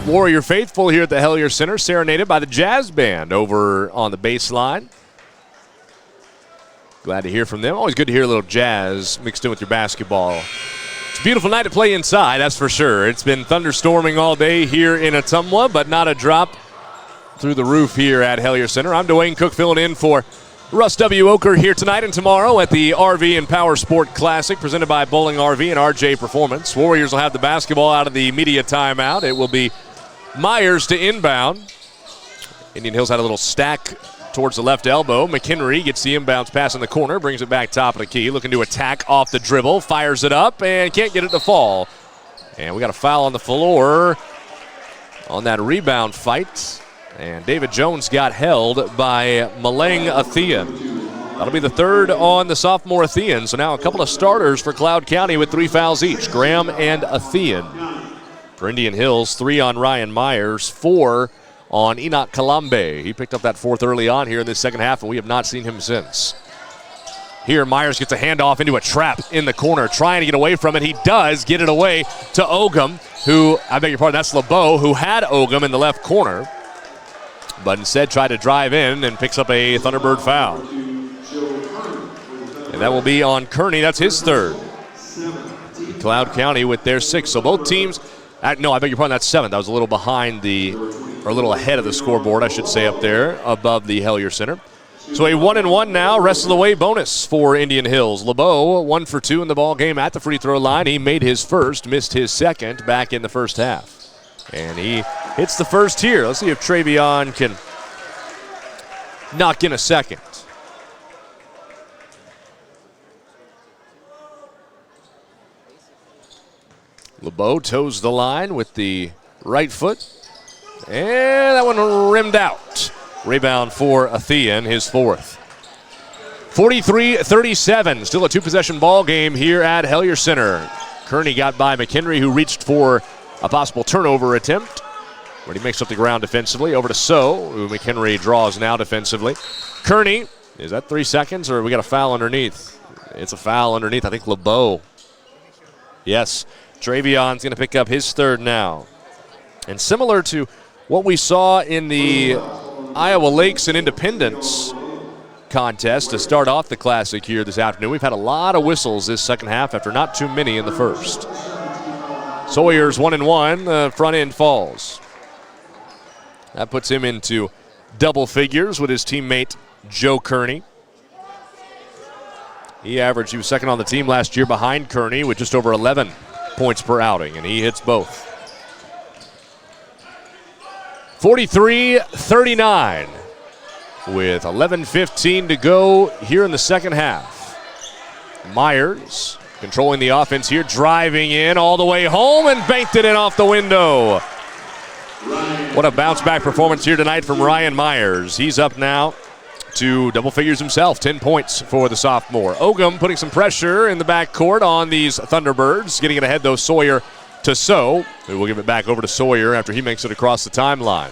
Warrior faithful here at the Hellier Center, serenaded by the Jazz Band over on the baseline. Glad to hear from them. Always good to hear a little jazz mixed in with your basketball. It's a beautiful night to play inside, that's for sure. It's been thunderstorming all day here in Ottumwa, but not a drop through the roof here at Hellier Center. I'm Dewayne Cook filling in for Russ W. Oker here tonight and tomorrow at the RV and Power Sport Classic presented by Bowling RV and RJ Performance. Warriors will have the basketball out of the media timeout. It will be Myers to inbound. Indian Hills had a little stack towards the left elbow. McHenry gets the inbounds pass in the corner, brings it back top of the key, looking to attack off the dribble, fires it up, and can't get it to fall. And we got a foul on the floor on that rebound fight. And David Jones got held by Malang Athian. That'll be the third on the sophomore Athian. So now a couple of starters for Cloud County with 3 fouls each. Graham and Athian. For Indian Hills, 3 on Ryan Myers, 4 on Enoch Kalambe. He picked up that 4th early on here in this second half, and we have not seen him since. Here, Myers gets a handoff into a trap in the corner, trying to get away from it. He does get it away to Ogum, who, I beg your pardon, that's LeBeau, who had Ogum in the left corner, but instead tried to drive in and picks up a Thunderbird foul. And that will be on Kearney. That's his 3rd. Cloud County with their 6th. So both teams, no, I beg your pardon, that's 7th. I was a little behind or a little ahead of the scoreboard, I should say, up there above the Hellier Center. So a 1-and-1 now, rest of the way bonus for Indian Hills. LeBeau, 1 for 2 in the ball game at the free throw line. He made his first, missed his second back in the first half. And he hits the first here. Let's see if Travion can knock in a second. LeBeau toes the line with the right foot. And that one rimmed out. Rebound for Athian, his 4th. 43-37. Still a 2-possession ball game here at Hellier Center. Kearney got by McHenry, who reached for a possible turnover attempt, where he makes up the ground defensively. Over to So, who McHenry draws now defensively. Kearney, is that 3 seconds, or we got a foul underneath? It's a foul underneath, I think LeBeau. Yes, Travion's going to pick up his 3rd now. And similar to what we saw in the Iowa Lakes and Independence contest to start off the Classic here this afternoon, we've had a lot of whistles this second half after not too many in the first. Sawyer's 1-and-1, the front end falls. That puts him into double figures with his teammate Joe Kearney. He was 2nd on the team last year behind Kearney with just over 11 points per outing, and he hits both. 43-39 with 11:15 to go here in the second half. Myers controlling the offense here, driving in all the way home and banked it in off the window. What a bounce back performance here tonight from Ryan Myers. He's up now to double figures himself, 10 points for the sophomore. Ogum putting some pressure in the backcourt on these Thunderbirds. Getting it ahead, though, Sawyer to So, who will give it back over to Sawyer after he makes it across the timeline.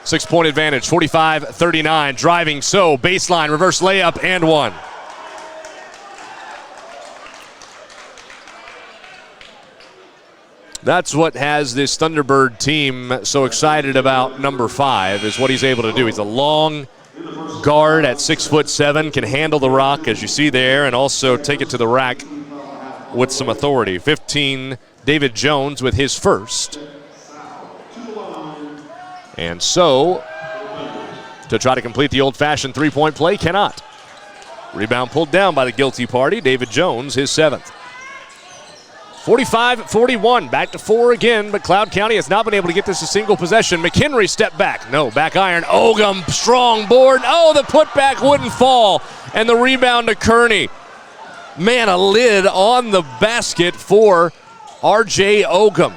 6-point advantage, 45-39. Driving So, baseline, reverse layup, and 1. That's what has this Thunderbird team so excited about number 5, is what he's able to do. He's a long guard at 6'7", can handle the rock, as you see there, and also take it to the rack with some authority. 15, David Jones with his 1st. And So, to try to complete the old-fashioned 3-point play, cannot. Rebound pulled down by the guilty party, David Jones, his 7th. 45-41, back to 4 again, but Cloud County has not been able to get this a single possession. McHenry step back. No, back iron. Ogum, strong board. Oh, the putback wouldn't fall. And the rebound to Kearney. Man, a lid on the basket for R.J. Ogum.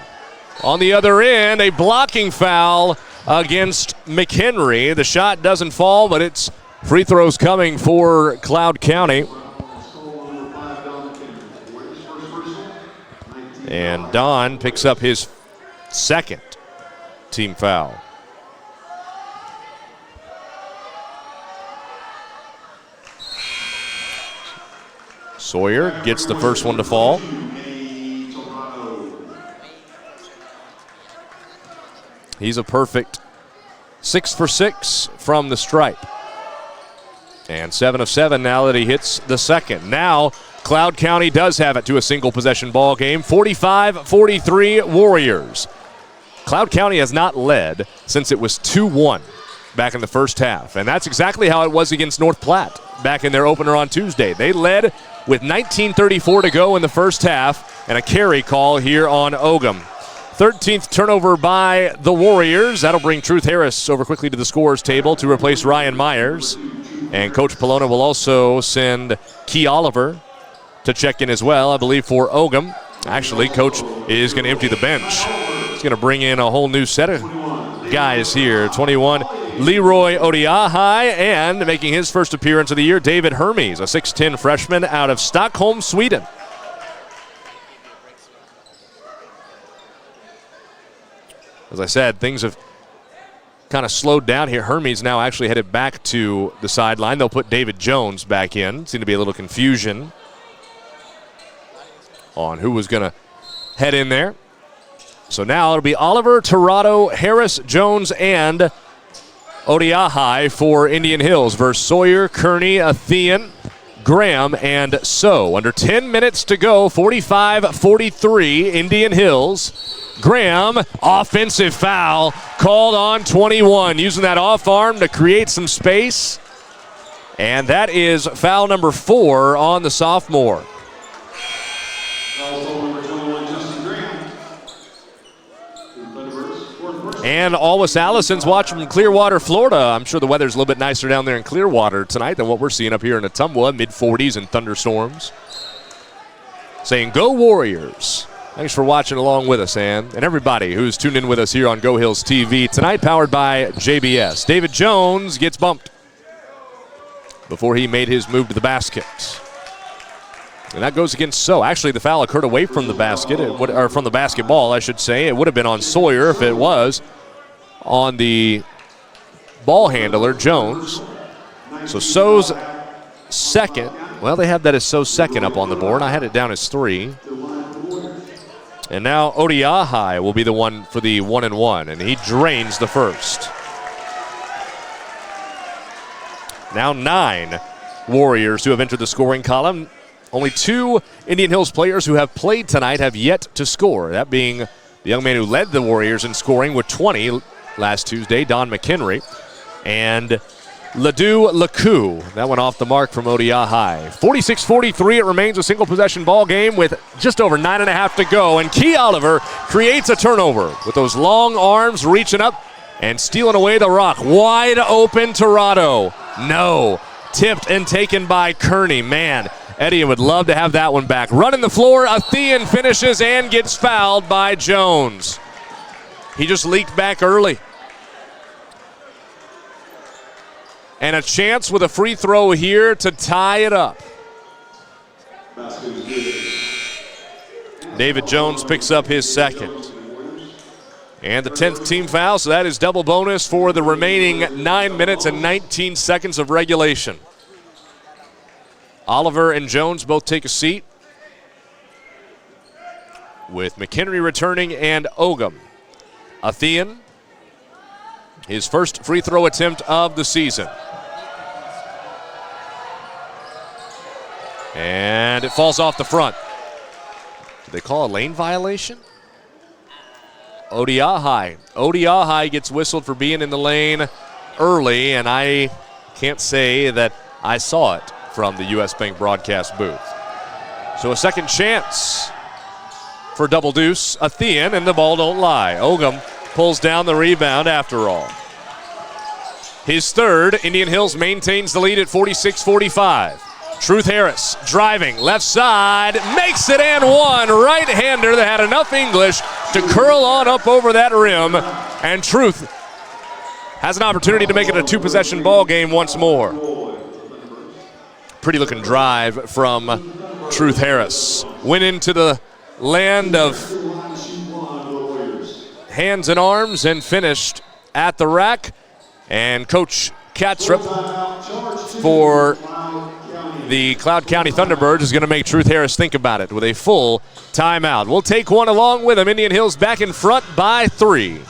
On the other end, a blocking foul against McHenry. The shot doesn't fall, but it's free throws coming for Cloud County. And Don picks up his 2nd team foul. Sawyer gets the first one to fall. He's a perfect 6 for 6 from the stripe. And 7 of 7 now that he hits the second. Now Cloud County does have it to a single possession ball game. 45-43 Warriors. Cloud County has not led since it was 2-1 back in the first half. And that's exactly how it was against North Platte back in their opener on Tuesday. They led with 19:34 to go in the first half and a carry call here on Ogham. 13th turnover by the Warriors. That'll bring Truth Harris over quickly to the scorers table to replace Ryan Myers. And Coach Polona will also send Key Oliver to check in as well, I believe, for Ogham. Actually, Coach is going to empty the bench. He's going to bring in a whole new set of guys here. 21, Leroy Odiahai, and making his first appearance of the year, David Hermes, a 6'10 freshman out of Stockholm, Sweden. As I said, things have kind of slowed down here. Hermes now actually headed back to the sideline. They'll put David Jones back in. Seemed to be a little confusion on who was going to head in there. So now it'll be Oliver, Tirado, Harris, Jones, and Odiahai for Indian Hills versus Sawyer, Kearney, Athean, Graham, and So. Under 10 minutes to go, 45-43 Indian Hills. Graham, offensive foul, called on 21, using that off arm to create some space. And that is foul number 4 on the sophomore. And Always Allison's watching from Clearwater, Florida. I'm sure the weather's a little bit nicer down there in Clearwater tonight than what we're seeing up here in Ottumwa, mid-40s and thunderstorms. Saying, go Warriors. Thanks for watching along with us, Ann, and everybody who's tuned in with us here on Go Hills TV tonight, powered by JBS. David Jones gets bumped before he made his move to the basket. And that goes against So. Actually, the foul occurred away from the basket, or from the basketball, I should say. It would have been on Sawyer if it was on the ball handler, Jones. So So's second. Well, they have that as So's second up on the board. I had it down as 3. And now Odiahai will be the one for the 1-and-1, and he drains the first. Now 9 Warriors who have entered the scoring column. Only 2 Indian Hills players who have played tonight have yet to score, that being the young man who led the Warriors in scoring with 20 last Tuesday, Don McHenry, and Ladue Laku. That went off the mark from Odiahai. 46-43, it remains a single possession ball game with just over 9.5 to go, and Key Oliver creates a turnover with those long arms reaching up and stealing away the rock. Wide open Tirado. No. Tipped and taken by Kearney. Man, Eddie would love to have that one back. Running the floor, Athean finishes and gets fouled by Jones. He just leaked back early. And a chance with a free throw here to tie it up. David Jones picks up his second. And the 10th team foul, so that is double bonus for the remaining 9 minutes and 19 seconds of regulation. Oliver and Jones both take a seat, with McHenry returning and Ogham. Athean, his first free throw attempt of the season. And it falls off the front. Did they call a lane violation? Odiahai gets whistled for being in the lane early, and I can't say that I saw it from the U.S. Bank broadcast booth. So a second chance for Double Deuce Athean, and the ball don't lie. Ogham pulls down the rebound after all. His third, Indian Hills maintains the lead at 46-45. Truth Harris driving left side, makes it and one. Right-hander that had enough English to curl on up over that rim, and Truth has an opportunity to make it a 2-possession ball game once more. Pretty looking drive from Truth Harris. Went into the land of hands and arms and finished at the rack. And Coach Katzrup for the Cloud County Thunderbirds is going to make Truth Harris think about it with a full timeout. We'll take one along with him. Indian Hills back in front by 3.